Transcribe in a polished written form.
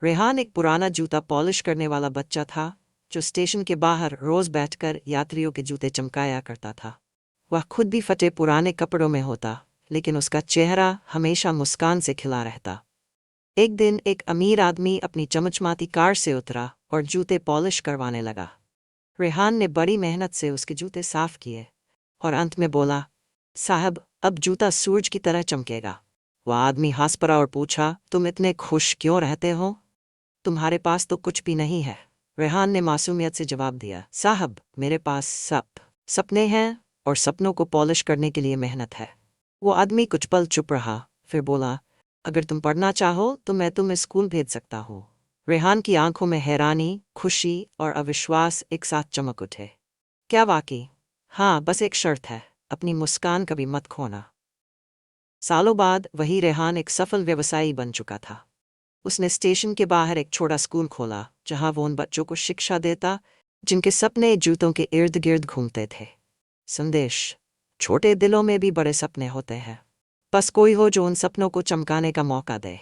रेहान एक पुराना जूता पॉलिश करने वाला बच्चा था जो स्टेशन के बाहर रोज बैठकर यात्रियों के जूते चमकाया करता था। वह खुद भी फटे पुराने कपड़ों में होता, लेकिन उसका चेहरा हमेशा मुस्कान से खिला रहता। एक दिन एक अमीर आदमी अपनी चमचमाती कार से उतरा और जूते पॉलिश करवाने लगा। रेहान ने बड़ी मेहनत से उसके जूते साफ किए और अंत में बोला, साहब, अब जूता सूरज की तरह चमकेगा। वह आदमी हंस पड़ा और पूछा, तुम इतने खुश क्यों रहते हो? तुम्हारे पास तो कुछ भी नहीं है। रेहान ने मासूमियत से जवाब दिया, साहब, मेरे पास सपने हैं और सपनों को पॉलिश करने के लिए मेहनत है। वो आदमी कुछ पल चुप रहा, फिर बोला, अगर तुम पढ़ना चाहो तो मैं तुम्हें स्कूल भेज सकता हूँ। रेहान की आंखों में हैरानी, खुशी और अविश्वास एक साथ चमक उठे। क्या वाकई? हाँ, बस एक शर्त है, अपनी मुस्कान कभी मत खोना। सालों बाद वही रेहान एक सफल व्यवसायी बन चुका था। उसने स्टेशन के बाहर एक छोटा स्कूल खोला जहां वो उन बच्चों को शिक्षा देता जिनके सपने जूतों के इर्द गिर्द घूमते थे। संदेश: छोटे दिलों में भी बड़े सपने होते हैं, बस कोई हो जो उन सपनों को चमकाने का मौका दे।